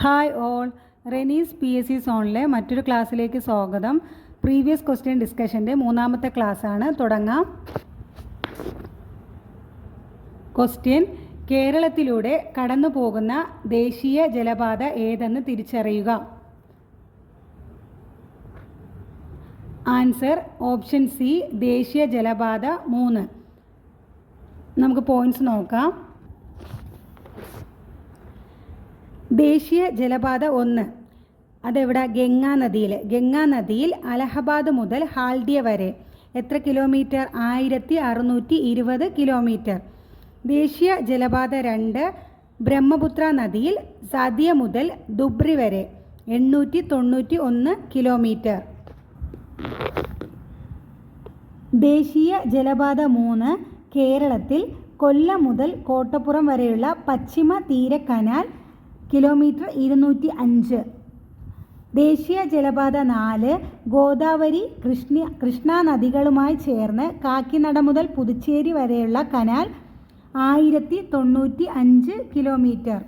Hi all, Renees PSC സോണിലെ മറ്റൊരു ക്ലാസ്സിലേക്ക് സ്വാഗതം. പ്രീവിയസ് ക്വസ്റ്റ്യൻ ഡിസ്കഷൻ്റെ മൂന്നാമത്തെ ക്ലാസ്സാണ്. തുടങ്ങാം. ക്വസ്റ്റ്യൻ: കേരളത്തിലൂടെ കടന്നു പോകുന്ന ദേശീയ ജലപാത ഏതെന്ന് തിരിച്ചറിയുക. ആൻസർ ഓപ്ഷൻ സി, ദേശീയ ജലപാത 3. നമുക്ക് പോയിന്റ്സ് നോക്കാം. ദേശീയ ജലപാത 1 അതെവിടെ? ഗംഗാ നദിയിൽ അലഹബാദ് മുതൽ ഹാൽഡിയ വരെ എത്ര കിലോമീറ്റർ? 1620 കിലോമീറ്റർ. ദേശീയ ജലപാത 2 ബ്രഹ്മപുത്ര നദിയിൽ സദിയ മുതൽ ദുബ്രി വരെ 891 കിലോമീറ്റർ. ദേശീയ ജലപാത 3 കേരളത്തിൽ കൊല്ലം മുതൽ കോട്ടപ്പുറം വരെയുള്ള പശ്ചിമ തീര കനാൽ കിലോമീറ്റർ 205. ദേശീയ ജലപാത 4 ഗോദാവരി കൃഷ്ണ നദികളുമായി ചേർന്ന് കാക്കിനട മുതൽ പുതുച്ചേരി വരെയുള്ള കനാൽ 1095 കിലോമീറ്റർ.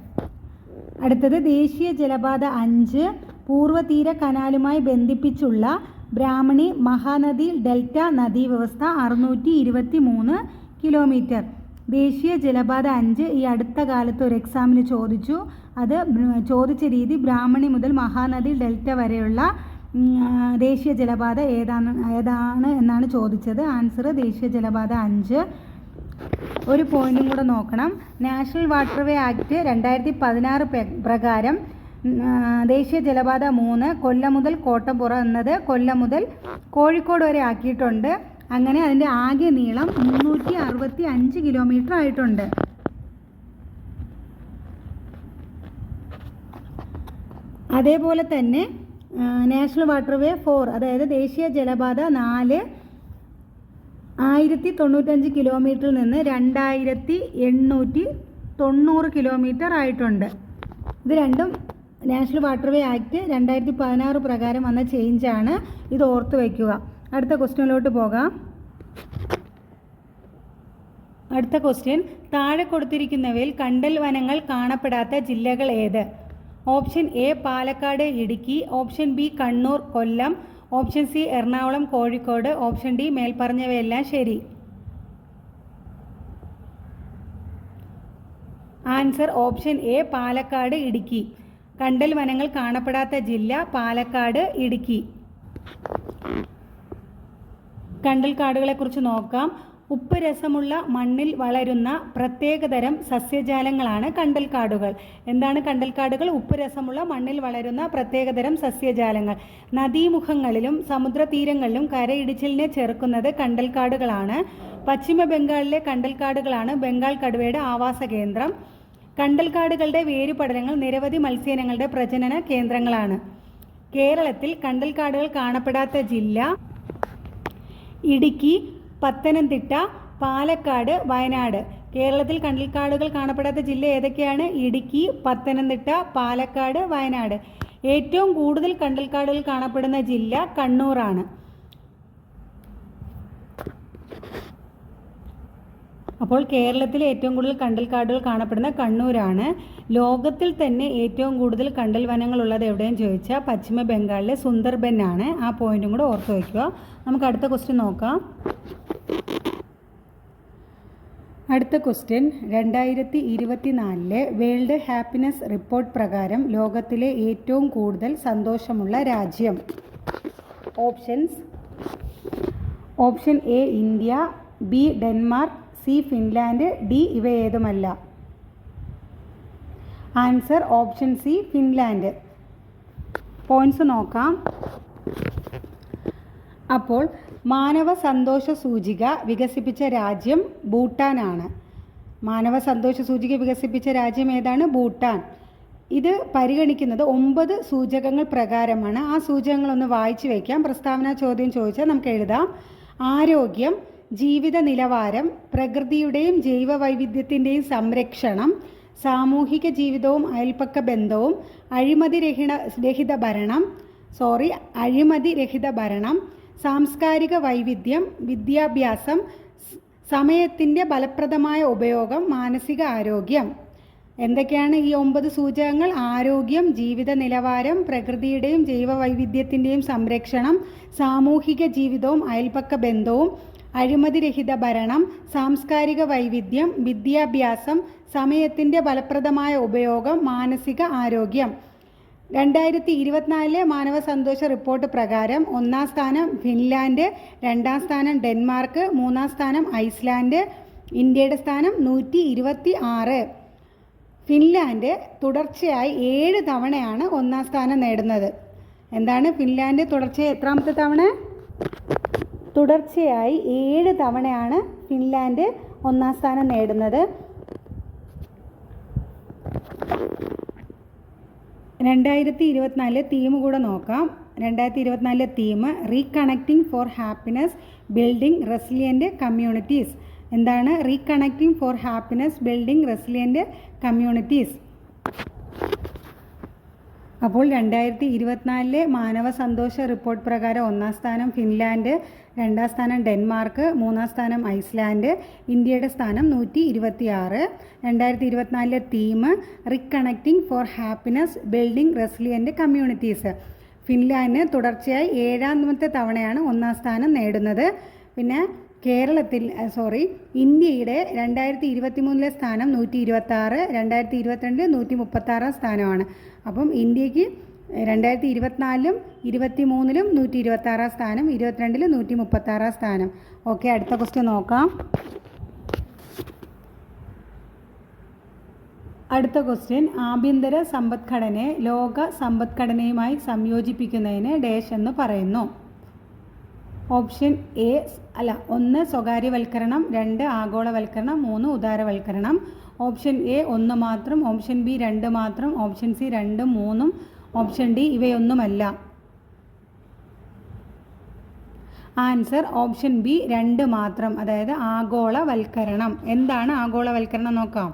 അടുത്തത് ദേശീയ ജലപാത 5 പൂർവ്വതീര കനാലുമായി ബന്ധിപ്പിച്ചുള്ള ബ്രാഹ്മണി മഹാനദി ഡെൽറ്റ നദീവ്യവസ്ഥ 623 കിലോമീറ്റർ. ദേശീയ ജലപാത 5 ഈ അടുത്ത കാലത്ത് ഒരു എക്സാമിന് ചോദിച്ചു. അത് ചോദിച്ച രീതി ബ്രാഹ്മണി മുതൽ മഹാനദി ഡെൽറ്റ വരെയുള്ള ദേശീയ ജലപാത ഏതാണ് എന്നാണ് ചോദിച്ചത്. ആൻസർ ദേശീയ ജലപാത 5. ഒരു പോയിന്റും കൂടെ നോക്കണം. നാഷണൽ വാട്ടർവേ ആക്ട് 2016 പ്രകാരം ദേശീയ ജലപാത 3 കൊല്ലം മുതൽ കോട്ടപ്പുറം എന്നത് കൊല്ലം മുതൽ കോഴിക്കോട് വരെ ആക്കിയിട്ടുണ്ട്. അങ്ങനെ അതിൻ്റെ ആകെ നീളം 365 കിലോമീറ്റർ ആയിട്ടുണ്ട്. അതേപോലെ തന്നെ നാഷണൽ വാട്ടർവേ 4 അതായത് ദേശീയ ജലപാത 4 1095 കിലോമീറ്ററിൽ നിന്ന് 2890 കിലോമീറ്റർ ആയിട്ടുണ്ട്. ഇത് രണ്ടും നാഷണൽ വാട്ടർവേ ആക്ട് 2016 പ്രകാരം വന്ന ചേഞ്ചാണ്. ഇത് ഓർത്ത് വയ്ക്കുക. അടുത്ത ക്വസ്റ്റ്യനിലോട്ട് പോകാം. അടുത്ത ക്വസ്റ്റ്യൻ: താഴെ കൊടുത്തിരിക്കുന്നവയിൽ കണ്ടൽ വനങ്ങൾ കാണപ്പെടാത്ത ജില്ലകൾ ഏത്? Option A Palakkad, Idukki. Option B Kannur, Kollam. Option C Ernakulam, Kozhikode. Option D മേൽപ്പറഞ്ഞവയെല്ലാം ശരി. Answer option A Palakkad, Idukki. കണ്ടൽ വനങ്ങൾ കാണപ്പെടാത്ത ജില്ല പാലക്കാട്, ഇടുക്കി. കണ്ടൽ കാടുകളെക്കുറിച്ച് നോക്കാം. ഉപ്പ് രസമുള്ള മണ്ണിൽ വളരുന്ന പ്രത്യേകതരം സസ്യജാലങ്ങളാണ് കണ്ടൽ കാടുകൾ. എന്താണ് കണ്ടൽ കാടുകൾ? ഉപ്പ് രസമുള്ള മണ്ണിൽ വളരുന്ന പ്രത്യേകതരം സസ്യജാലങ്ങൾ. നദീമുഖങ്ങളിലും സമുദ്രതീരങ്ങളിലും കരയിടിച്ചിലിനെ ചെറുക്കുന്നത് കണ്ടൽ കാടുകളാണ്. പശ്ചിമ ബംഗാളിലെ കണ്ടൽ കാടുകളാണ് ബംഗാൾ കടുവയുടെ ആവാസ കേന്ദ്രം. കണ്ടൽ കാടുകളുടെ വേരുപടലങ്ങൾ നിരവധി മത്സ്യങ്ങളുടെ പ്രജനന കേന്ദ്രങ്ങളാണ്. കേരളത്തിൽ കണ്ടൽ കാടുകൾ കാണപ്പെടാത്ത ജില്ല ഇടുക്കി, പത്തനംതിട്ട, പാലക്കാട്, വയനാട്. കേരളത്തിൽ കണ്ടൽക്കാടുകൾ കാണപ്പെടാത്ത ജില്ല ഏതൊക്കെയാണ്? ഇടുക്കി, പത്തനംതിട്ട, പാലക്കാട്, വയനാട്. ഏറ്റവും കൂടുതൽ കണ്ടൽക്കാടുകൾ കാണപ്പെടുന്ന ജില്ല കണ്ണൂറാണ്. അപ്പോൾ കേരളത്തിൽ ഏറ്റവും കൂടുതൽ കണ്ടൽക്കാടുകൾ കാണപ്പെടുന്ന കണ്ണൂരാണ്. ലോകത്തിൽ തന്നെ ഏറ്റവും കൂടുതൽ കണ്ടൽ വനങ്ങൾ ഉള്ളത് എവിടെയെന്ന് ചോദിച്ചാൽ പശ്ചിമ ബംഗാളിലെ സുന്ദർബൻ ആണ്. ആ പോയിന്റും കൂടെ ഓർത്ത് വയ്ക്കുക. നമുക്ക് അടുത്ത ക്വസ്റ്റ്യൻ നോക്കാം. അടുത്ത ക്വസ്റ്റ്യൻ: 2024 വേൾഡ് ഹാപ്പിനെസ് റിപ്പോർട്ട് പ്രകാരം ലോകത്തിലെ ഏറ്റവും കൂടുതൽ സന്തോഷമുള്ള രാജ്യം? Options: option A India, B Denmark, C Finland, D ഇവ ഏതുമല്ല. Answer option C Finland. Points നോക്കാം. അപ്പോൾ മാനവ സന്തോഷ സൂചിക വികസിപ്പിച്ച രാജ്യം ഭൂട്ടാനാണ്. മാനവ സന്തോഷ സൂചിക വികസിപ്പിച്ച രാജ്യം ഏതാണ്? ഭൂട്ടാൻ. ഇത് പരിഗണിക്കുന്നത് 9 സൂചകങ്ങൾ പ്രകാരമാണ്. ആ സൂചകങ്ങളൊന്ന് വായിച്ചു വയ്ക്കാം. പ്രസ്താവന ചോദ്യം ചോദിച്ചാൽ നമുക്ക് എഴുതാം. ആരോഗ്യം, ജീവിത നിലവാരം, പ്രകൃതിയുടെയും ജൈവ വൈവിധ്യത്തിൻ്റെയും സംരക്ഷണം, സാമൂഹിക ജീവിതവും അയൽപക്ക ബന്ധവും, അഴിമതിരഹിത ഭരണം, സാംസ്കാരിക വൈവിധ്യം, വിദ്യാഭ്യാസം, സമയത്തിൻ്റെ ഫലപ്രദമായ ഉപയോഗം, മാനസിക ആരോഗ്യം. എന്തൊക്കെയാണ് ഈ 9 സൂചകങ്ങൾ? ആരോഗ്യം, ജീവിത നിലവാരം, പ്രകൃതിയുടെയും ജൈവവൈവിധ്യത്തിൻ്റെയും സംരക്ഷണം, സാമൂഹിക ജീവിതവും അയൽപക്ക ബന്ധവും, അഴിമതിരഹിത ഭരണം, സാംസ്കാരിക വൈവിധ്യം, വിദ്യാഭ്യാസം, സമയത്തിൻ്റെ ഫലപ്രദമായ ഉപയോഗം, മാനസിക ആരോഗ്യം. 2024 മാനവ സന്തോഷ റിപ്പോർട്ട് പ്രകാരം 1-ാം സ്ഥാനം ഫിൻലാൻഡ്, 2-ാം സ്ഥാനം ഡെൻമാർക്ക്, 3-ാം സ്ഥാനം ഐസ്ലാൻഡ്, ഇന്ത്യയുടെ സ്ഥാനം 126. ഫിൻലാൻഡ് തുടർച്ചയായി 7 തവണയാണ് 1-ാം സ്ഥാനം നേടുന്നത്. എന്താണ് ഫിൻലാൻഡ് തുടർച്ചയായി എത്രാമത്തെ തവണ? തുടർച്ചയായി 7 തവണയാണ് ഫിൻലാൻഡ് 1-ാം സ്ഥാനം നേടുന്നത്. 2024 തീം കൂടെ നോക്കാം. 2024 theme reconnecting for happiness, building resilient communities. എന്താണ് reconnecting for happiness, building resilient communities? അപ്പോൾ 2024 മാനവ സന്തോഷ റിപ്പോർട്ട് പ്രകാരം 1-ാം സ്ഥാനം ഫിൻലാൻഡ്, 2-ാം സ്ഥാനം ഡെൻമാർക്ക്, 3-ാം സ്ഥാനം ഐസ്ലാൻഡ്, ഇന്ത്യയുടെ സ്ഥാനം 126. 2024 theme reconnecting for happiness, building resilient communities. Finland തുടർച്ചയായി 7ാമത്തെ തവണയാണ് 1-ാം സ്ഥാനം നേടുന്നത്. പിന്നെ ഇന്ത്യയുടെ 2023 സ്ഥാനം 126, 2022 136 സ്ഥാനമാണ്. അപ്പം ഇന്ത്യക്ക് 2024 23 126 സ്ഥാനം, 22 136 സ്ഥാനം. ഓക്കെ, അടുത്ത ക്വസ്റ്റ്യൻ നോക്കാം. അടുത്ത ക്വസ്റ്റ്യൻ, ആഭ്യന്തര സമ്പദ്ഘടനയെ ലോക സമ്പദ്ഘടനയുമായി സംയോജിപ്പിക്കുന്നതിന് ഡാഷ് എന്ന് പറയുന്നു. ഓപ്ഷൻ എ 1 സ്വകാര്യവൽക്കരണം, 2 ആഗോളവൽക്കരണം, 3 ഉദാരവൽക്കരണം. ഓപ്ഷൻ എ 1 മാത്രം, ഓപ്ഷൻ ബി 2 മാത്രം, ഓപ്ഷൻ സി 2, 3, ഓപ്ഷൻ ഡി ഇവയൊന്നുമല്ല. ആൻസർ ഓപ്ഷൻ ബി 2 മാത്രം, അതായത് ആഗോളവൽക്കരണം. എന്താണ് ആഗോളവൽക്കരണം നോക്കാം.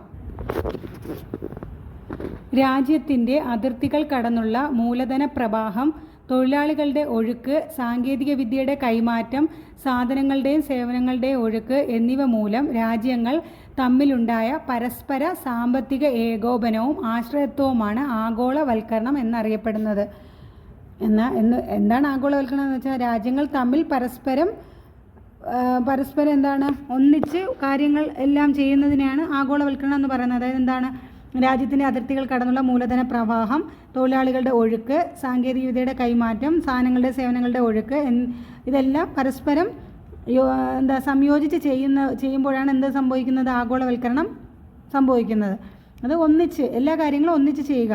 രാജ്യത്തിൻ്റെ അതിർത്തികൾ കടന്നുള്ള മൂലധന പ്രവാഹം, തൊഴിലാളികളുടെ ഒഴുക്ക്, സാങ്കേതികവിദ്യയുടെ കൈമാറ്റം, സാധനങ്ങളുടെയും സേവനങ്ങളുടെയും ഒഴുക്ക് എന്നിവ മൂലം രാജ്യങ്ങൾ തമ്മിലുണ്ടായ പരസ്പര സാമ്പത്തിക ഏകോപനവും ആശ്രയത്വവുമാണ് ആഗോളവൽക്കരണം എന്നറിയപ്പെടുന്നത്. എന്താണ് ആഗോളവൽക്കരണം എന്ന് വെച്ചാൽ രാജ്യങ്ങൾ തമ്മിൽ പരസ്പരം എന്താണ് ഒന്നിച്ച് കാര്യങ്ങൾ എല്ലാം ചെയ്യുന്നതിനെയാണ് ആഗോളവൽക്കരണം എന്ന് പറയുന്നത്. അതായത് എന്താണ് രാജ്യത്തിൻ്റെ അതിർത്തികൾ കടന്നുള്ള മൂലധന പ്രവാഹം, തൊഴിലാളികളുടെ ഒഴുക്ക്, സാങ്കേതികവിദ്യയുടെ കൈമാറ്റം, സാധനങ്ങളുടെ സേവനങ്ങളുടെ ഒഴുക്ക് ഇതെല്ലാം പരസ്പരം സംയോജിച്ച് ചെയ്യുമ്പോഴാണ് എന്ത് സംഭവിക്കുന്നത്? ആഗോളവൽക്കരണം സംഭവിക്കുന്നത്. അത് ഒന്നിച്ച് എല്ലാ കാര്യങ്ങളും ഒന്നിച്ച് ചെയ്യുക.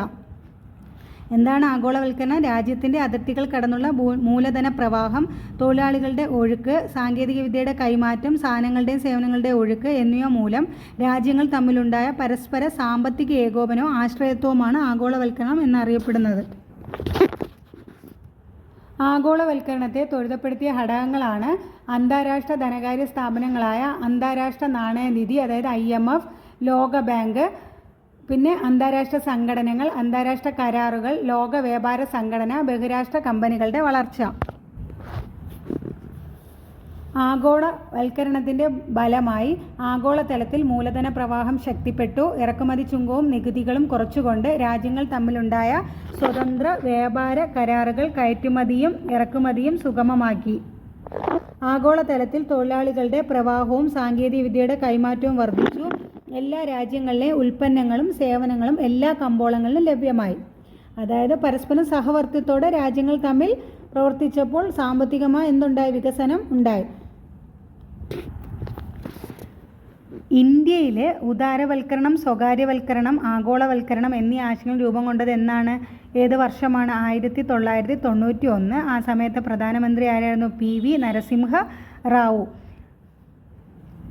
എന്താണ് ആഗോളവൽക്കരണം? രാജ്യത്തിൻ്റെ അതിർത്തികൾ കടന്നുള്ള മൂലധന പ്രവാഹം, തൊഴിലാളികളുടെ ഒഴുക്ക്, സാങ്കേതികവിദ്യയുടെ കൈമാറ്റം, സാധനങ്ങളുടെയും സേവനങ്ങളുടെയും ഒഴുക്ക് എന്നിവ മൂലം രാജ്യങ്ങൾ തമ്മിലുണ്ടായ പരസ്പര സാമ്പത്തിക ഏകോപനവും ആശ്രയത്വവുമാണ് ആഗോളവൽക്കരണം എന്നറിയപ്പെടുന്നത്. ആഗോളവൽക്കരണത്തെ ത്വരിതപ്പെടുത്തിയ ഘടകങ്ങളാണ് അന്താരാഷ്ട്ര ധനകാര്യ സ്ഥാപനങ്ങളായ അന്താരാഷ്ട്ര നാണയനിധി, അതായത് IMF, ലോകബാങ്ക്, പിന്നെ അന്താരാഷ്ട്ര സംഘടനകൾ, അന്താരാഷ്ട്ര കരാറുകൾ, ലോക വ്യാപാര സംഘടന, ബഹുരാഷ്ട്ര കമ്പനികളുടെ വളർച്ച. ആഗോളവൽക്കരണത്തിൻ്റെ ഫലമായി ആഗോളതലത്തിൽ മൂലധന പ്രവാഹം ശക്തിപ്പെട്ടു. ഇറക്കുമതി ചുങ്കവും നികുതികളും കുറച്ചുകൊണ്ട് രാജ്യങ്ങൾ തമ്മിലുണ്ടായ സ്വതന്ത്ര വ്യാപാര കരാറുകൾ കയറ്റുമതിയും ഇറക്കുമതിയും സുഗമമാക്കി. ആഗോളതലത്തിൽ തൊഴിലാളികളുടെ പ്രവാഹവും സാങ്കേതികവിദ്യയുടെ കൈമാറ്റവും വർദ്ധിച്ചു. എല്ലാ രാജ്യങ്ങളിലെയും ഉൽപ്പന്നങ്ങളും സേവനങ്ങളും എല്ലാ കമ്പോളങ്ങളിലും ലഭ്യമായി. അതായത് പരസ്പരം സഹവർത്തിത്വത്തോടെ രാജ്യങ്ങൾ തമ്മിൽ പ്രവർത്തിച്ചപ്പോൾ സാമ്പത്തികമായി എന്തുണ്ടായി? വികസനം ഉണ്ടായി. ഇന്ത്യയിലെ ഉദാരവൽക്കരണം, സ്വകാര്യവൽക്കരണം, ആഗോളവൽക്കരണം എന്നീ ആശയങ്ങൾ രൂപം കൊണ്ടത് എന്നാണ്? ഏത് വർഷമാണ്? 1991. ആ സമയത്ത് പ്രധാനമന്ത്രി ആരായിരുന്നു? PV നരസിംഹ റാവു.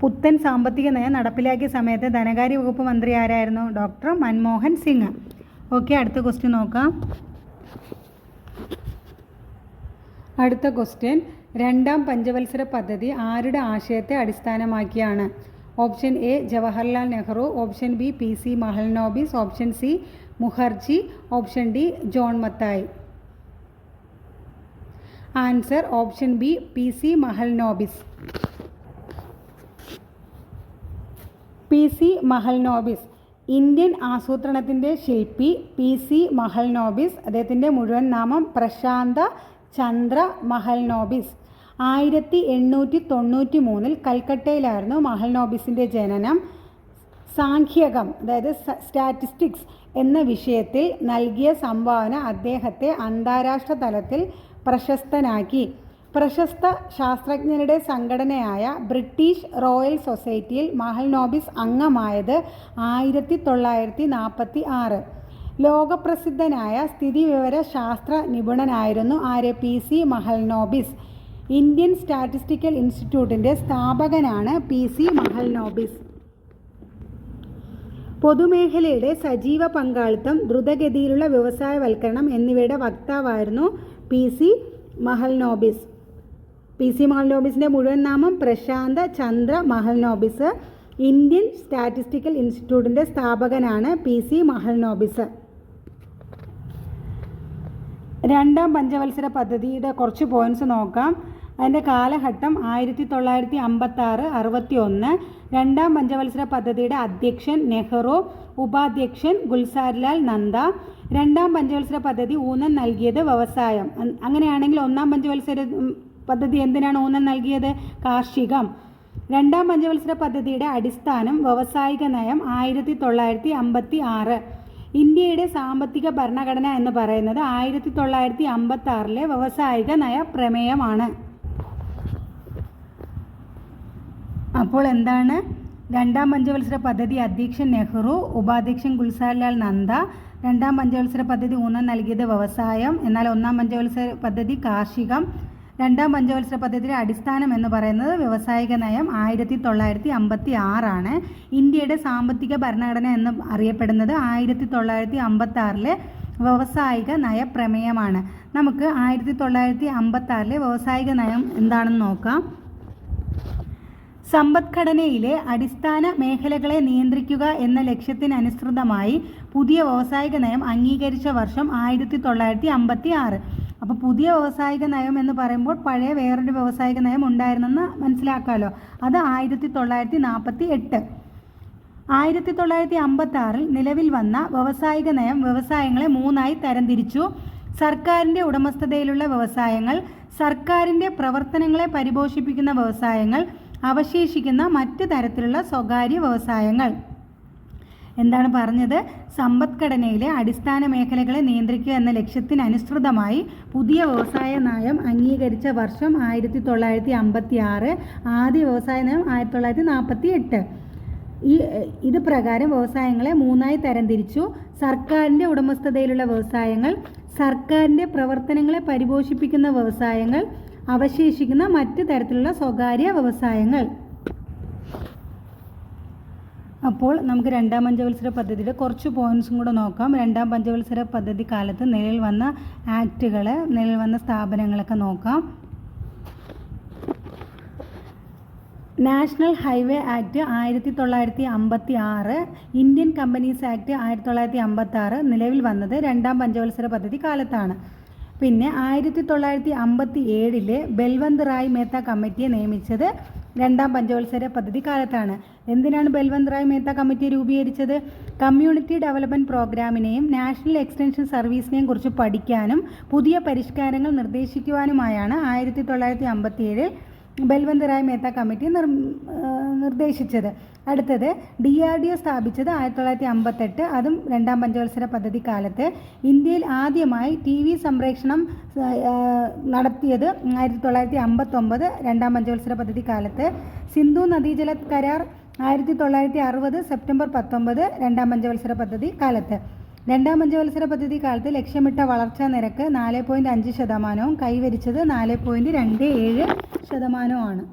പുത്തൻ സാമ്പത്തിക നയം നടപ്പിലാക്കിയ സമയത്ത് ധനകാര്യ വകുപ്പ് മന്ത്രി ആരായിരുന്നു? ഡോക്ടർ മൻമോഹൻ സിംഗ്. ഓക്കെ, അടുത്ത ക്വസ്റ്റ്യൻ നോക്കാം. അടുത്ത ക്വസ്റ്റ്യൻ, 2ാം പഞ്ചവത്സര പദ്ധതി ആരുടെ ആശയത്തെ അടിസ്ഥാനമാക്കിയാണ്? Option A Jawaharlal Nehru, option B PC Mahalanobis, option C Mukherjee, option D John Mathai. Answer option B PC Mahalanobis. PC Mahalanobis Indian ആസൂത്രണത്തിൻ്റെ ശില്പി PC മഹൽനോബിസ്. അദ്ദേഹത്തിൻ്റെ മുഴുവൻ നാമം പ്രശാന്ത ചന്ദ്ര മഹൽനോബിസ്. 1893 കൽക്കട്ടയിലായിരുന്നു മഹൽനോബിസിൻ്റെ ജനനം. സാംഖ്യകം, അതായത് സ്റ്റാറ്റിസ്റ്റിക്സ് എന്ന വിഷയത്തിൽ നൽകിയ സംഭാവന അദ്ദേഹത്തെ അന്താരാഷ്ട്ര തലത്തിൽ പ്രശസ്തനാക്കി. പ്രശസ്ത ശാസ്ത്രജ്ഞരുടെ സംഘടനയായ ബ്രിട്ടീഷ് റോയൽ സൊസൈറ്റിയിൽ മഹൽനോബിസ് അംഗമായത് 1946. ലോകപ്രസിദ്ധനായ സ്ഥിതിവിവര ശാസ്ത്ര നിപുണനായിരുന്നു PC മഹൽനോബിസ്. ഇന്ത്യൻ സ്റ്റാറ്റിസ്റ്റിക്കൽ ഇൻസ്റ്റിറ്റ്യൂട്ടിൻ്റെ സ്ഥാപകനാണ് PC മഹൽനോബിസ്. പൊതുമേഖലയുടെ സജീവ പങ്കാളിത്തം, ദ്രുതഗതിയിലുള്ള വ്യവസായവൽക്കരണം എന്നിവയുടെ വക്താവായിരുന്നു PC മഹൽനോബിസ്. PC മഹൽനോബിസിൻ്റെ മുഴുവൻ നാമം പ്രശാന്ത ചന്ദ്ര മഹൽനോബിസ്. ഇന്ത്യൻ സ്റ്റാറ്റിസ്റ്റിക്കൽ ഇൻസ്റ്റിറ്റ്യൂട്ടിൻ്റെ സ്ഥാപകനാണ് PC മഹൽനോബിസ്. രണ്ടാം പഞ്ചവത്സര പദ്ധതിയുടെ കുറച്ച് പോയിൻറ്റ്സ് നോക്കാം. അതിൻ്റെ കാലഘട്ടം 1956-61. രണ്ടാം പഞ്ചവത്സര പദ്ധതിയുടെ അധ്യക്ഷൻ നെഹ്റു, ഉപാധ്യക്ഷൻ ഗുൽസാരിലാൽ നന്ദ. രണ്ടാം പഞ്ചവത്സര പദ്ധതി ഊന്നൽ നൽകിയത് വ്യവസായം. അങ്ങനെയാണെങ്കിൽ ഒന്നാം പഞ്ചവത്സര പദ്ധതി എന്തിനാണ് ഊന്നൽ നൽകിയത്? കാർഷികം. രണ്ടാം പഞ്ചവത്സര പദ്ധതിയുടെ അടിസ്ഥാനം വ്യവസായിക നയം 1956. ഇന്ത്യയുടെ സാമ്പത്തിക ഭരണഘടന എന്ന് പറയുന്നത് 1956 വ്യവസായിക നയ പ്രമേയമാണ്. അപ്പോൾ എന്താണ്? രണ്ടാം പഞ്ചവത്സര പദ്ധതി അധ്യക്ഷൻ നെഹ്റു, ഉപാധ്യക്ഷൻ ഗുൽസാരിലാൽ നന്ദ. രണ്ടാം പഞ്ചവത്സര പദ്ധതി ഊന്നൽ നൽകിയത് വ്യവസായം, എന്നാൽ ഒന്നാം പഞ്ചവത്സര പദ്ധതി കാർഷികം. രണ്ടാം പഞ്ചവത്സര പദ്ധതിയുടെ അടിസ്ഥാനം എന്ന് പറയുന്നത് വ്യവസായിക നയം 1956. ഇന്ത്യയുടെ സാമ്പത്തിക ഭരണഘടന എന്ന് അറിയപ്പെടുന്നത് 1956 വ്യവസായിക നയപ്രമേയമാണ്. നമുക്ക് 1956 വ്യവസായിക നയം എന്താണെന്ന് നോക്കാം. സമ്പദ്ഘടനയിലെ അടിസ്ഥാന മേഖലകളെ നിയന്ത്രിക്കുക എന്ന ലക്ഷ്യത്തിനനുസൃതമായി പുതിയ വ്യവസായിക നയം അംഗീകരിച്ച വർഷം 1956. അപ്പോൾ പുതിയ വ്യവസായിക നയം എന്ന് പറയുമ്പോൾ പഴയ വേറൊരു വ്യവസായിക നയം ഉണ്ടായിരുന്നെന്ന് മനസ്സിലാക്കാമല്ലോ. അത് 1948. 1956 നിലവിൽ വന്ന വ്യവസായിക നയം വ്യവസായങ്ങളെ 3ആയി തരംതിരിച്ചു. സർക്കാരിൻ്റെ ഉടമസ്ഥതയിലുള്ള വ്യവസായങ്ങൾ, സർക്കാരിൻ്റെ പ്രവർത്തനങ്ങളെ പരിപോഷിപ്പിക്കുന്ന വ്യവസായങ്ങൾ, അവശേഷിക്കുന്ന മറ്റ് തരത്തിലുള്ള സ്വകാര്യ വ്യവസായങ്ങൾ. എന്താണ് പറഞ്ഞത്? സമ്പദ്ഘടനയിലെ അടിസ്ഥാന മേഖലകളെ നിയന്ത്രിക്കുക എന്ന ലക്ഷ്യത്തിനനുസൃതമായി പുതിയ വ്യവസായ നയം അംഗീകരിച്ച വർഷം 1956. ആദ്യ വ്യവസായ നയം 1948. ഇത് പ്രകാരം വ്യവസായങ്ങളെ 3ആയി തരംതിരിച്ചു. സർക്കാരിൻ്റെ ഉടമസ്ഥതയിലുള്ള വ്യവസായങ്ങൾ, സർക്കാരിൻ്റെ പ്രവർത്തനങ്ങളെ പരിപോഷിപ്പിക്കുന്ന വ്യവസായങ്ങൾ, അവശേഷിക്കുന്ന മറ്റ് തരത്തിലുള്ള സ്വകാര്യ വ്യവസായങ്ങൾ. അപ്പോൾ നമുക്ക് രണ്ടാം പഞ്ചവത്സര പദ്ധതിയുടെ കുറച്ച് പോയിൻറ്റ്സും കൂടെ നോക്കാം. രണ്ടാം പഞ്ചവത്സര പദ്ധതി കാലത്ത് നിലവിൽ വന്ന ആക്റ്റുകൾ, നിലവിൽ വന്ന സ്ഥാപനങ്ങളൊക്കെ നോക്കാം. National highway act 1956, Indian companies act 1956 നിലവിൽ വന്നത് രണ്ടാം പഞ്ചവത്സര പദ്ധതി കാലത്താണ്. പിന്നെ 1957 ബൽവന്ത് റായ് മേത്ത കമ്മിറ്റിയെ നിയമിച്ചത് രണ്ടാം പഞ്ചവത്സര പദ്ധതി കാലത്താണ്. എന്തിനാണ് ബൽവന്ത് റായ് മേത്ത കമ്മിറ്റി രൂപീകരിച്ചത്? കമ്മ്യൂണിറ്റി ഡെവലപ്മെൻറ്റ് പ്രോഗ്രാമിനെയും നാഷണൽ എക്സ്റ്റൻഷൻ സർവീസിനെയും കുറിച്ച് പഠിക്കാനും പുതിയ പരിഷ്കാരങ്ങൾ നിർദ്ദേശിക്കുവാനുമായാണ് 1957 ബൽവന്ത് റായ് മേത്ത കമ്മിറ്റി നിർദ്ദേശിച്ചത്. അടുത്തത് DRDO സ്ഥാപിച്ചത് 1958, അതും രണ്ടാം പഞ്ചവത്സര പദ്ധതി കാലത്ത്. ഇന്ത്യയിൽ ആദ്യമായി TV സംപ്രേഷണം നടത്തിയത് 1959 രണ്ടാം പഞ്ചവത്സര പദ്ധതി കാലത്ത്. സിന്ധു നദീജല കരാർ 1960 സെപ്റ്റംബർ 19 രണ്ടാം പഞ്ചവത്സര പദ്ധതി കാലത്ത്. രണ്ടാം പഞ്ചവത്സര പദ്ധതി കാലത്ത് ലക്ഷ്യമിട്ട വളർച്ചാ നിരക്ക് 4.5%, കൈവരിച്ചത് 4.27%.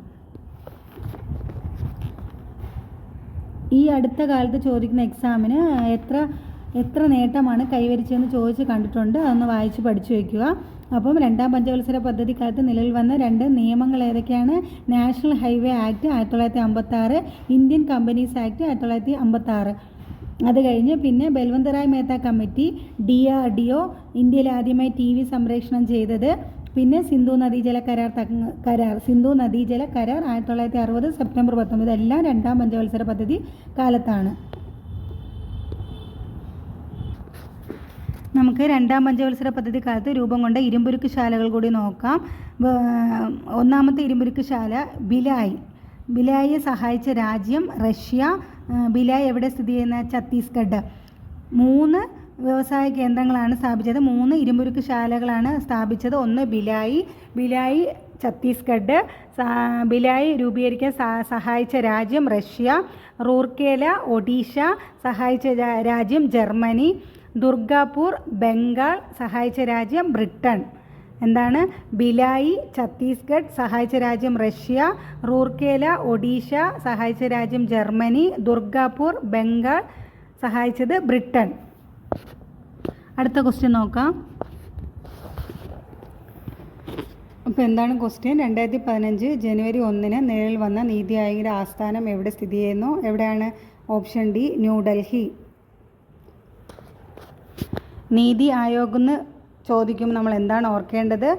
ഈ അടുത്ത കാലത്ത് ചോദിക്കുന്ന എക്സാമിന് എത്ര നേട്ടമാണ് കൈവരിച്ചതെന്ന് ചോദിച്ച് കണ്ടിട്ടുണ്ട്. അതൊന്ന് വായിച്ച് പഠിച്ചു വയ്ക്കുക. അപ്പം രണ്ടാം പഞ്ചവത്സര പദ്ധതി കാലത്ത് നിലവിൽ വന്ന 2 നിയമങ്ങൾ ഏതൊക്കെയാണ്? National highway act 1956, Indian companies act 1956. അത് കഴിഞ്ഞ് പിന്നെ ബൽവന്ത് റായ് മേത്ത കമ്മിറ്റി, DRDO, ഇന്ത്യയിൽ ആദ്യമായി TV സംപ്രേഷണം ചെയ്തത്. പിന്നെ സിന്ധു നദീജല കരാർ 1960 സെപ്റ്റംബർ 19, എല്ലാം രണ്ടാം പഞ്ചവത്സര പദ്ധതി കാലത്താണ്. നമുക്ക് രണ്ടാം പഞ്ചവത്സര പദ്ധതി കാലത്ത് രൂപം കൊണ്ട ഇരുമ്പുരുക്ക് ശാലകൾ കൂടി നോക്കാം. ഒന്നാമത്തെ ഇരുമ്പുരുക്ക് ശാല ഭിലായിയെ സഹായിച്ച രാജ്യം റഷ്യ. ഭിലായ് എവിടെ സ്ഥിതി ചെയ്യുന്ന? ഛത്തീസ്ഗഡ്. 3 വ്യവസായ കേന്ദ്രങ്ങളാണ് സ്ഥാപിച്ചത്. 3 ഇരുമ്പുരുക്ക് ശാലകളാണ് സ്ഥാപിച്ചത്. ഒന്ന് ഭിലായി ഛത്തീസ്ഗഡ്. ഭിലായ് രൂപീകരിക്കാൻ സഹായിച്ച രാജ്യം റഷ്യ. റൂർക്കേല ഒഡീഷ സഹായിച്ച രാജ്യം ജർമ്മനി. ദുർഗാപൂർ ബംഗാൾ സഹായിച്ച രാജ്യം ബ്രിട്ടൻ. എന്താണ്? ഭിലായി ഛത്തീസ്ഗഡ് സഹായിച്ച രാജ്യം റഷ്യ. റൂർക്കേല ഒഡീഷ സഹായിച്ച രാജ്യം ജർമ്മനി. ദുർഗാപൂർ ബംഗാൾ സഹായിച്ചത് ബ്രിട്ടൻ. അടുത്ത ക്വസ്റ്റ്യൻ നോക്കാം. അപ്പോൾ എന്താണ് ക്വസ്റ്റ്യൻ? 2015 ജനുവരി 1 നിലവിൽ വന്ന നീതി ആയോഗിൻ്റെ ആസ്ഥാനം എവിടെ സ്ഥിതി ചെയ്യുന്നു? എവിടെയാണ്? Option D, New Delhi. നീതി ആയോഗ് എന്ന് ചോദിക്കുമ്പോൾ നമ്മൾ എന്താണ് ഓർക്കേണ്ടത്?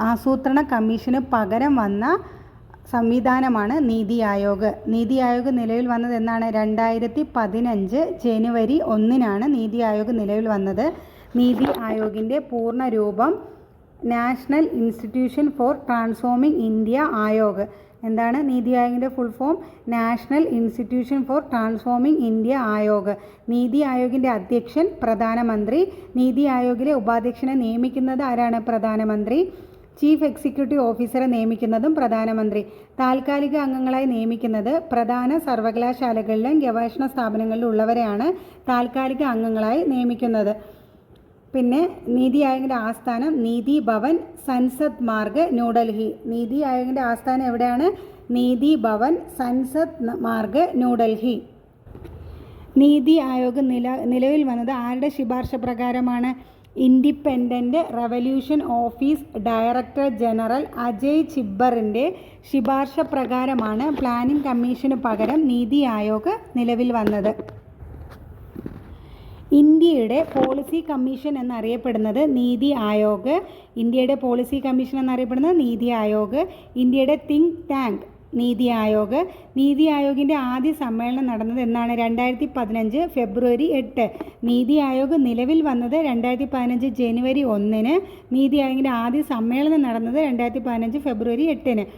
ആസൂത്രണ കമ്മീഷന് പകരം വന്ന സംവിധാനമാണ് നീതി ആയോഗ്. നീതി ആയോഗ് നിലവിൽ വന്നത് എന്നാണ്? 2015 ജനുവരി 1 നീതി ആയോഗ് നിലവിൽ വന്നത്. നീതി ആയോഗിൻ്റെ പൂർണ്ണ രൂപം national institution for transforming India Aayog. എന്താണ് നീതി ആയോഗിൻ്റെ full form? National institution for transforming India Aayog. NITI ആയോഗിൻ്റെ അധ്യക്ഷൻ പ്രധാനമന്ത്രി. നീതി ആയോഗിലെ ഉപാധ്യക്ഷനെ നിയമിക്കുന്നത് ആരാണ്? പ്രധാനമന്ത്രി. ചീഫ് എക്സിക്യൂട്ടീവ് ഓഫീസറെ നിയമിക്കുന്നതും പ്രധാനമന്ത്രി. താൽക്കാലിക അംഗങ്ങളായി നിയമിക്കുന്നത് പ്രധാന സർവകലാശാലകളിലും ഗവേഷണ സ്ഥാപനങ്ങളിലും ഉള്ളവരെയാണ് താൽക്കാലിക അംഗങ്ങളായി നിയമിക്കുന്നത്. പിന്നെ നീതി ആയോഗിൻ്റെ ആസ്ഥാനം നീതി ഭവൻ സൻസദ് മാർഗ് ന്യൂഡൽഹി. നീതി ആയോഗിൻ്റെ ആസ്ഥാനം എവിടെയാണ്? നീതി ഭവൻ സൻസദ് മാർഗ് ന്യൂഡൽഹി. നീതി ആയോഗ് നിലവിൽ വന്നത് ആരുടെ ശുപാർശ പ്രകാരമാണ്? Independent evaluation office director general Ajay ചിബ്ബറിൻ്റെ ശുപാർശ പ്രകാരമാണ് പ്ലാനിംഗ് കമ്മീഷന് പകരം നീതി ആയോഗ് നിലവിൽ വന്നത്. ഇന്ത്യയുടെ പോളിസി കമ്മീഷൻ എന്നറിയപ്പെടുന്നത് നീതി ആയോഗ്. ഇന്ത്യയുടെ പോളിസി കമ്മീഷൻ എന്നറിയപ്പെടുന്നത് നീതി ആയോഗ്. ഇന്ത്യയുടെ തിങ്ക് ടാങ്ക് നീതി ആയോഗ്. നീതി ആയോഗിൻ്റെ ആദ്യ സമ്മേളനം നടന്നത് എന്നാണ്? 2015 ഫെബ്രുവരി 8. നീതി ആയോഗ് നിലവിൽ വന്നത് 2015 ജനുവരി 1. നീതി ആയോഗിൻ്റെ ആദ്യ സമ്മേളനം നടന്നത് 2015 ഫെബ്രുവരി 8.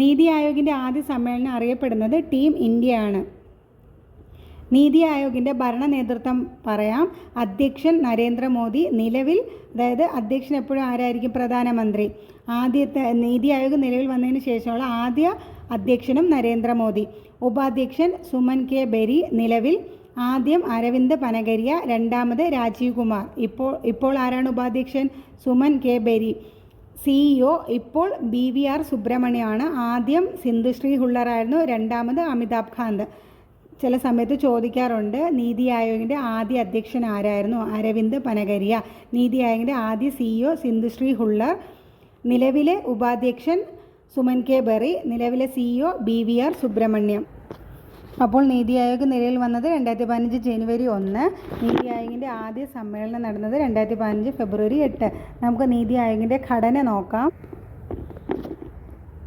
നീതി ആയോഗിൻ്റെ ആദ്യ സമ്മേളനം അറിയപ്പെടുന്നത് ടീം ഇന്ത്യ ആണ്. നീതി ആയോഗിൻ്റെ ഭരണ നേതൃത്വം പറയാം. അധ്യക്ഷൻ നരേന്ദ്രമോദി. നിലവിൽ അതായത് അധ്യക്ഷൻ എപ്പോഴും ആരായിരിക്കും? പ്രധാനമന്ത്രി. ആദ്യത്തെ നീതി ആയോഗ് നിലവിൽ വന്നതിന് ശേഷമുള്ള ആദ്യ അധ്യക്ഷനും നരേന്ദ്രമോദി. ഉപാധ്യക്ഷൻ സുമൻ കെ ബെരി. നിലവിൽ ആദ്യം അരവിന്ദ് പനഗരിയ, രണ്ടാമത് രാജീവ് കുമാർ. ഇപ്പോൾ ആരാണ് ഉപാധ്യക്ഷൻ? സുമൻ കെ ബെരി. CEO ഇപ്പോൾ BVR സുബ്രഹ്മണ്യമാണ്. ആദ്യം സിന്ധുശ്രീ ഹുള്ളറായിരുന്നു. രണ്ടാമത് അമിതാഭ് കാന്ത്. ചില സമയത്ത് ചോദിക്കാറുണ്ട് നീതി ആയോഗിൻ്റെ ആദ്യ അധ്യക്ഷൻ ആരായിരുന്നു? അരവിന്ദ് പനഗരിയ. നീതി ആയോഗിൻ്റെ ആദ്യ CEO സിന്ധുശ്രീ ഹുള്ളർ. നിലവിലെ ഉപാധ്യക്ഷൻ സുമൻ കെ ബെറി. നിലവിലെ CEO BVR സുബ്രഹ്മണ്യം. അപ്പോൾ നീതി ആയോഗ് നിലവിൽ വന്നത് 2015 ജനുവരി 1. നീതി ആയോഗിൻ്റെ ആദ്യ സമ്മേളനം നടന്നത് 2015 ഫെബ്രുവരി 8. നമുക്ക് നീതി ആയോഗിൻ്റെ ഘടന നോക്കാം.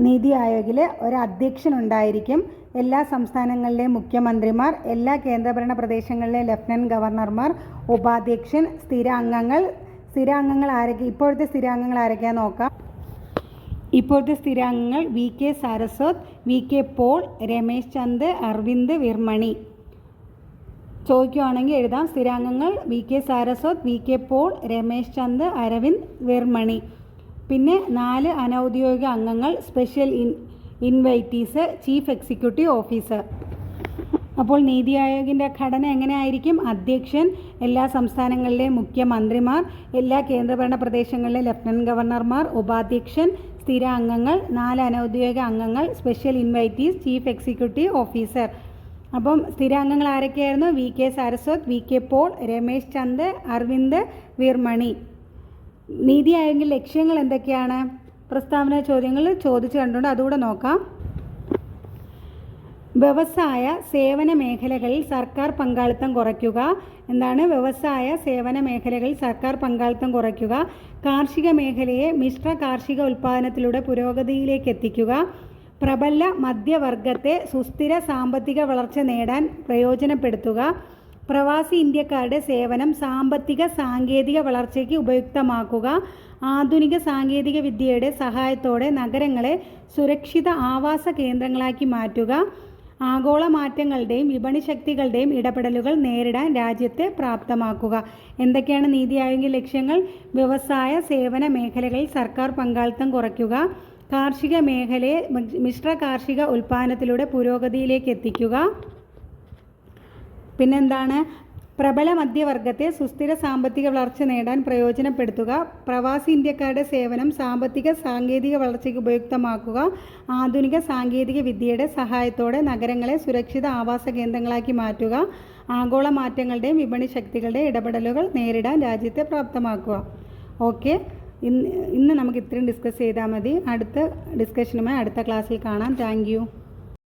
നീതി ആയോഗിൽ ഒരു അധ്യക്ഷൻ ഉണ്ടായിരിക്കും. എല്ലാ സംസ്ഥാനങ്ങളിലെയും മുഖ്യമന്ത്രിമാർ, എല്ലാ കേന്ദ്രഭരണ പ്രദേശങ്ങളിലെ ലഫ്റ്റനൻറ്റ് ഗവർണർമാർ, ഉപാധ്യക്ഷൻ, സ്ഥിരാംഗങ്ങൾ ആരൊക്കെ? ഇപ്പോഴത്തെ സ്ഥിരാംഗങ്ങൾ ആരൊക്കെയാണെന്ന് നോക്കാം. ഇപ്പോഴത്തെ സ്ഥിരാംഗങ്ങൾ VK സാരസ്വത്, VK പോൾ, രമേശ് ചന്ദ്, അരവിന്ദ് വിർമണി. ചോദിക്കുകയാണെങ്കിൽ എഴുതാം. സ്ഥിരാംഗങ്ങൾ VK സാരസ്വത്, VK പോൾ, രമേശ് ചന്ദ്, അരവിന്ദ് വിർമണി. പിന്നെ 4 അനൗദ്യോഗിക അംഗങ്ങൾ, special invitees, chief executive officer. അപ്പോൾ നീതി ആയോഗിൻ്റെ ഘടന എങ്ങനെയായിരിക്കും? അധ്യക്ഷൻ, എല്ലാ സംസ്ഥാനങ്ങളിലെയും മുഖ്യമന്ത്രിമാർ, എല്ലാ കേന്ദ്രഭരണ പ്രദേശങ്ങളിലെ ലഫ്റ്റനൻറ്റ് ഗവർണർമാർ, ഉപാധ്യക്ഷൻ, സ്ഥിര അംഗങ്ങൾ, 4 അനൗദ്യോഗിക അംഗങ്ങൾ, special invitees, chief executive officer. അപ്പം സ്ഥിരാംഗങ്ങൾ ആരൊക്കെയായിരുന്നു? VK Saraswat, VK Paul, Ramesh Chand, Arvind Virmani. നീതി ആയോഗിൻ്റെ ലക്ഷ്യങ്ങൾ എന്തൊക്കെയാണ്? പ്രസ്താവന ചോദ്യങ്ങൾ ചോദിച്ചു കണ്ടുകൊണ്ട് അതുകൂടെ നോക്കാം. വ്യവസായ സേവന മേഖലകളിൽ സർക്കാർ പങ്കാളിത്തം കുറയ്ക്കുക. എന്താണ്? വ്യവസായ സേവന മേഖലകളിൽ സർക്കാർ പങ്കാളിത്തം കുറയ്ക്കുക. കാർഷിക മേഖലയെ മിശ്ര കാർഷിക ഉൽപ്പാദനത്തിലൂടെ പുരോഗതിയിലേക്ക് എത്തിക്കുക. പ്രബല മധ്യവർഗത്തെ സുസ്ഥിര സാമ്പത്തിക വളർച്ച നേടാൻ പ്രയോജനപ്പെടുത്തുക. പ്രവാസി ഇന്ത്യക്കാരുടെ സേവനം സാമ്പത്തിക സാങ്കേതിക വളർച്ചയ്ക്ക് ഉപയുക്തമാക്കുക. ആധുനിക സാങ്കേതിക വിദ്യയുടെ സഹായത്തോടെ നഗരങ്ങളെ സുരക്ഷിത ആവാസ കേന്ദ്രങ്ങളാക്കി മാറ്റുക. ആഗോള മാറ്റങ്ങളുടെയും വിപണി ശക്തികളുടെയും ഇടപെടലുകൾ നേരിടാൻ രാജ്യത്തെ പ്രാപ്തമാക്കുക. എന്തൊക്കെയാണ് നീതി ആയോഗിന്റെ ലക്ഷ്യങ്ങൾ? വ്യവസായ സേവന മേഖലകളിൽ സർക്കാർ പങ്കാളിത്തം കുറയ്ക്കുക. കാർഷിക മേഖലയെ മിശ്ര കാർഷിക ഉൽപ്പാദനത്തിലൂടെ പുരോഗതിയിലേക്ക് എത്തിക്കുക. പിന്നെന്താണ്? പ്രബല മധ്യവർഗത്തെ സുസ്ഥിര സാമ്പത്തിക വളർച്ച നേടാൻ പ്രയോജനപ്പെടുത്തുക. പ്രവാസി ഇന്ത്യക്കാരുടെ സേവനം സാമ്പത്തിക സാങ്കേതിക വളർച്ചയ്ക്ക് ഉപയുക്തമാക്കുക. ആധുനിക സാങ്കേതിക വിദ്യയുടെ സഹായത്തോടെ നഗരങ്ങളെ സുരക്ഷിത ആവാസ കേന്ദ്രങ്ങളാക്കി മാറ്റുക. ആഗോള മാറ്റങ്ങളുടെയും വിപണി ശക്തികളുടെയും ഇടപെടലുകൾ നേരിടാൻ രാജ്യത്തെ പ്രാപ്തമാക്കുക. ഓക്കെ, ഇന്ന് നമുക്ക് ഇത്രയും ഡിസ്കസ് ചെയ്താൽ മതി. അടുത്ത ഡിസ്കഷനുമായി അടുത്ത ക്ലാസ്സിൽ കാണാം. Thank you.